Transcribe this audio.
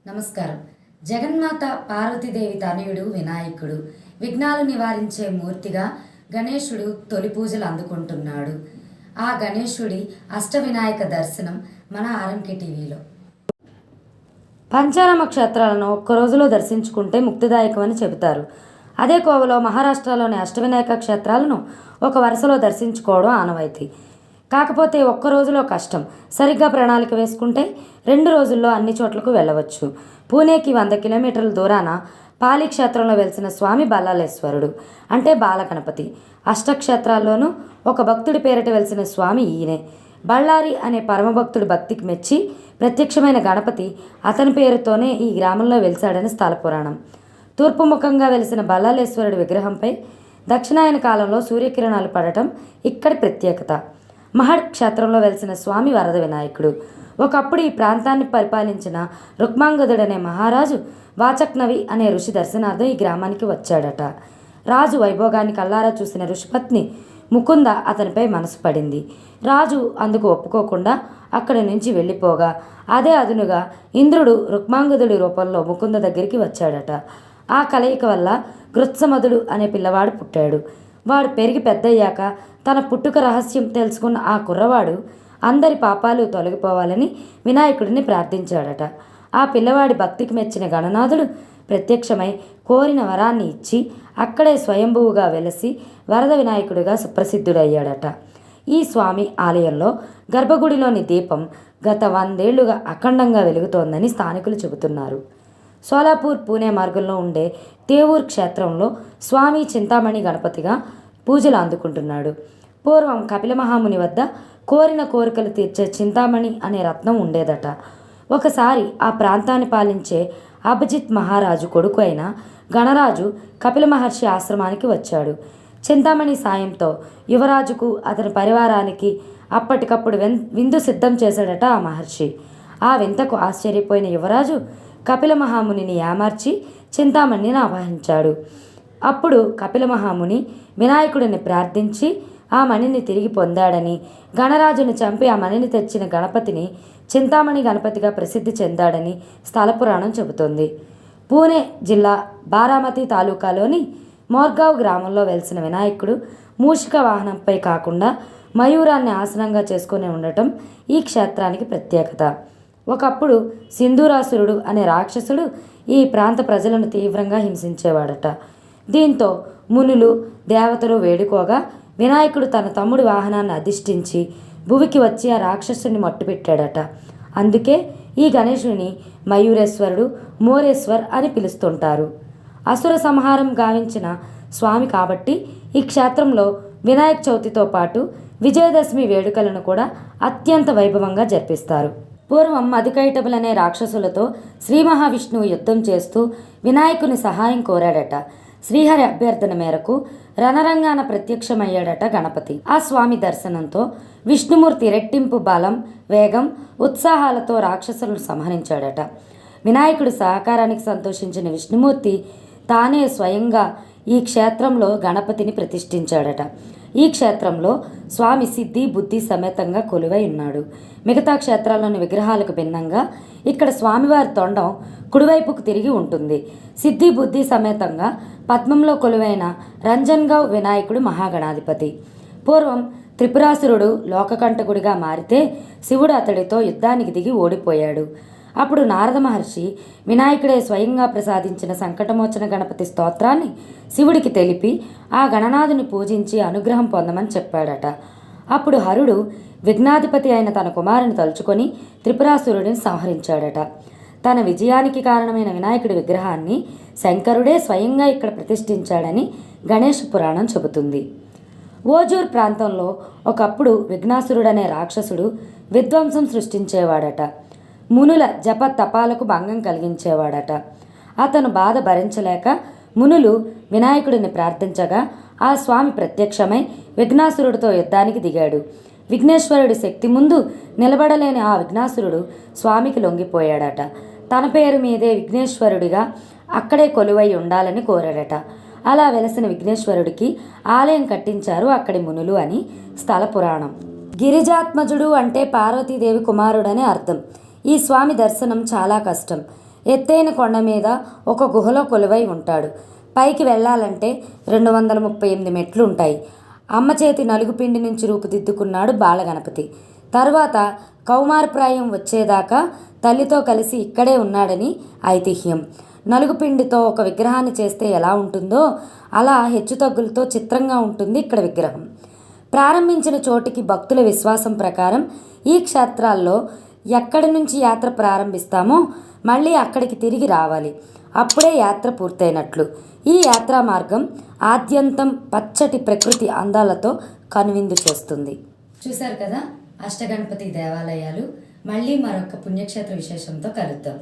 నమస్కారం. జగన్మాత పార్వతీదేవి తనయుడు వినాయకుడు విఘ్నాలు నివారించే మూర్తిగా గణేశుడు తొలి పూజలు అందుకుంటున్నాడు. ఆ గణేశుడి అష్టవినాయక దర్శనం మన ఆర్ఎంకే టీవీలో. పంచారామ క్షేత్రాలను ఒక్క రోజులో దర్శించుకుంటే ముక్తిదాయకమని చెబుతారు. అదే కోవలో మహారాష్ట్రలోని అష్టవినాయక క్షేత్రాలను ఒక వరుసలో దర్శించుకోవడం ఆనవాయితీ. కాకపోతే ఒక్క రోజులో కష్టం. సరిగ్గా ప్రణాళిక వేసుకుంటే 2 రోజుల్లో అన్ని చోట్లకు వెళ్ళవచ్చు. పూణేకి 100 కిలోమీటర్ల దూరాన పాలి క్షేత్రంలో వెలిసిన స్వామి బల్లాలేశ్వరుడు అంటే బాలగణపతి. అష్టక్షేత్రాల్లోనూ ఒక భక్తుడి పేరిట వెలిసిన స్వామి ఈయనే. బళ్ళారి అనే పరమభక్తుడి భక్తికి మెచ్చి ప్రత్యక్షమైన గణపతి అతని పేరుతోనే ఈ గ్రామంలో వెలిశాడని స్థల పురాణం. తూర్పు ముఖంగా వెలిసిన బల్లాలేశ్వరుడి విగ్రహంపై దక్షిణాయన కాలంలో సూర్యకిరణాలు పడటం ఇక్కడి ప్రత్యేకత. మహడ్ క్షేత్రంలో వెలిసిన స్వామి వరద వినాయకుడు. ఒకప్పుడు ఈ ప్రాంతాన్ని పరిపాలించిన రుక్మాంగదుడనే మహారాజు వాచక్నవి అనే ఋషి దర్శనార్థం ఈ గ్రామానికి వచ్చాడట. రాజు వైభోగాన్ని కల్లారా చూసిన ఋషిపత్ని ముకుంద అతనిపై మనసు పడింది. రాజు అందుకు ఒప్పుకోకుండా అక్కడి నుంచి వెళ్ళిపోగా అదే అదునుగా ఇంద్రుడు రుక్మాంగదుడి రూపంలో ముకుంద దగ్గరికి వచ్చాడట. ఆ కలయిక వల్ల గృత్సమదుడు అనే పిల్లవాడు పుట్టాడు. వాడు పెరిగి పెద్దయ్యాక తన పుట్టుక రహస్యం తెలుసుకున్న ఆ కుర్రవాడు అందరి పాపాలు తొలగిపోవాలని వినాయకుడిని ప్రార్థించాడట. ఆ పిల్లవాడి భక్తికి మెచ్చిన గణనాథుడు ప్రత్యక్షమై కోరిన వరాన్ని ఇచ్చి అక్కడే స్వయంభువుగా వెలసి వరద వినాయకుడిగా సుప్రసిద్ధుడయ్యాడట. ఈ స్వామి ఆలయంలో గర్భగుడిలోని దీపం గత 100 ఏళ్లుగా అఖండంగా వెలుగుతోందని స్థానికులు చెబుతున్నారు. సోలాపూర్ పూణే మార్గంలో ఉండే తేవూర్ క్షేత్రంలో స్వామి చింతామణి గణపతిగా పూజలు అందుకుంటున్నాడు. పూర్వం కపిల మహాముని వద్ద కోరిన కోరికలు తీర్చే చింతామణి అనే రత్నం ఉండేదట. ఒకసారి ఆ ప్రాంతాన్ని పాలించే అభిజిత్ మహారాజు కొడుకు అయిన గణరాజు కపిల మహర్షి ఆశ్రమానికి వచ్చాడు. చింతామణి సాయంతో యువరాజుకు అతని పరివారానికి అప్పటికప్పుడు విందు సిద్ధం చేశాడట ఆ మహర్షి. ఆ వింతకు ఆశ్చర్యపోయిన యువరాజు కపిల మహామునిని యామార్చి చింతామణిని ఆవాహించాడు. అప్పుడు కపిల మహాముని వినాయకుడిని ప్రార్థించి ఆ మణిని తిరిగి పొందాడని, గణరాజును చంపి ఆ మణిని తెచ్చిన గణపతిని చింతామణి గణపతిగా ప్రసిద్ధి చెందాడని స్థల పురాణం చెబుతోంది. పూణే జిల్లా బారామతి తాలూకాలోని మోర్గావ్ గ్రామంలో వెలిసిన వినాయకుడు మూషిక వాహనంపై కాకుండా మయూరాన్ని ఆసనంగా చేసుకుని ఉండటం ఈ క్షేత్రానికి ప్రత్యేకత. ఒకప్పుడు సింధూరాసురుడు అనే రాక్షసుడు ఈ ప్రాంత ప్రజలను తీవ్రంగా హింసించేవాడట. దీంతో మునులు దేవతలు వేడుకోగా వినాయకుడు తన తమ్ముడి వాహనాన్ని అధిష్ఠించి భువికి వచ్చి ఆ రాక్షసుని మట్టుపెట్టాడట. అందుకే ఈ గణేశుని మయూరేశ్వరుడు, మోరేశ్వర్ అని పిలుస్తుంటారు. అసుర సంహారం గావించిన స్వామి కాబట్టి ఈ క్షేత్రంలో వినాయక చవితితో పాటు విజయదశమి వేడుకలను కూడా అత్యంత వైభవంగా జరిపిస్తారు. పూర్వం మధుకైటబులు అనే రాక్షసులతో శ్రీ మహావిష్ణువు యుద్ధం చేస్తూ వినాయకుని సహాయం కోరాడట. శ్రీహరి అభ్యర్థన మేరకు రణరంగాన ప్రత్యక్షమయ్యాడట గణపతి. ఆ స్వామి దర్శనంతో విష్ణుమూర్తి రెట్టింపు బలం, వేగం, ఉత్సాహాలతో రాక్షసులను సంహరించాడట. వినాయకుడి సహకారానికి సంతోషించిన విష్ణుమూర్తి తానే స్వయంగా ఈ క్షేత్రంలో గణపతిని ప్రతిష్ఠించాడట. ఈ క్షేత్రంలో స్వామి సిద్ధి బుద్ధి సమేతంగా కొలువై ఉన్నాడు. మిగతా క్షేత్రాల్లోని విగ్రహాలకు భిన్నంగా ఇక్కడ స్వామివారి తొండం కుడివైపుకు తిరిగి ఉంటుంది. సిద్ధి బుద్ధి సమేతంగా పద్మంలో కొలువైన రంజన్గావ్ వినాయకుడు మహాగణాధిపతి. పూర్వం త్రిపురాసురుడు లోకకంటకుడిగా మారితే శివుడు అతడితో యుద్ధానికి దిగి ఓడిపోయాడు. అప్పుడు నారద మహర్షి వినాయకుడే స్వయంగా ప్రసాదించిన సంకటమోచన గణపతి స్తోత్రాన్ని శివుడికి తెలిపి ఆ గణనాథుని పూజించి అనుగ్రహం పొందమని చెప్పాడట. అప్పుడు హరుడు విఘ్నాధిపతి అయిన తన కుమారుని తలుచుకొని త్రిపురాసురుడిని సంహరించాడట. తన విజయానికి కారణమైన వినాయకుడి విగ్రహాన్ని శంకరుడే స్వయంగా ఇక్కడ ప్రతిష్ఠించాడని గణేష్ పురాణం చెబుతుంది. ఓజూర్ ప్రాంతంలో ఒకప్పుడు విఘ్నాసురుడనే రాక్షసుడు విధ్వంసం సృష్టించేవాడట. మునుల జప తపాలకు భంగం కలిగించేవాడట. అతను బాధ భరించలేక మునులు వినాయకుడిని ప్రార్థించగా ఆ స్వామి ప్రత్యక్షమై విఘ్నాసురుడితో యుద్ధానికి దిగాడు. విఘ్నేశ్వరుడి శక్తి ముందు నిలబడలేని ఆ విఘ్నాసురుడు స్వామికి లొంగిపోయాడట. తన పేరు మీదే విఘ్నేశ్వరుడిగా అక్కడే కొలువై ఉండాలని కోరాడట. అలా వెలసిన విఘ్నేశ్వరుడికి ఆలయం కట్టించారు అక్కడి మునులు అని స్థల పురాణం. గిరిజాత్మజుడు అంటే పార్వతీదేవి కుమారుడని అర్థం. ఈ స్వామి దర్శనం చాలా కష్టం. ఎత్తైన కొండ మీద ఒక గుహలో కొలువై ఉంటాడు. పైకి వెళ్ళాలంటే 238 మెట్లు ఉంటాయి. అమ్మ చేతి నలుగుపిండి నుంచి రూపుదిద్దుకున్నాడు బాలగణపతి. తర్వాత కౌమారప్రాయం వచ్చేదాకా తల్లితో కలిసి ఇక్కడే ఉన్నాడని ఐతిహ్యం. నలుగుపిండితో ఒక విగ్రహాన్ని చేస్తే ఎలా ఉంటుందో అలా హెచ్చుతగ్గులతో చిత్రంగా ఉంటుంది ఇక్కడ విగ్రహం. ప్రారంభించిన చోటికి భక్తుల విశ్వాసం ప్రకారం ఈ క్షేత్రాల్లో ఎక్కడి నుంచి యాత్ర ప్రారంభిస్తామో మళ్ళీ అక్కడికి తిరిగి రావాలి. అప్పుడే యాత్ర పూర్తయినట్లు. ఈ యాత్రా మార్గం ఆద్యంతం పచ్చటి ప్రకృతి అందాలతో కనువిందు చేస్తుంది. చూశారు కదా అష్టగణపతి దేవాలయాలు. మళ్ళీ మరొక పుణ్యక్షేత్ర విశేషంతో కలుద్దాం.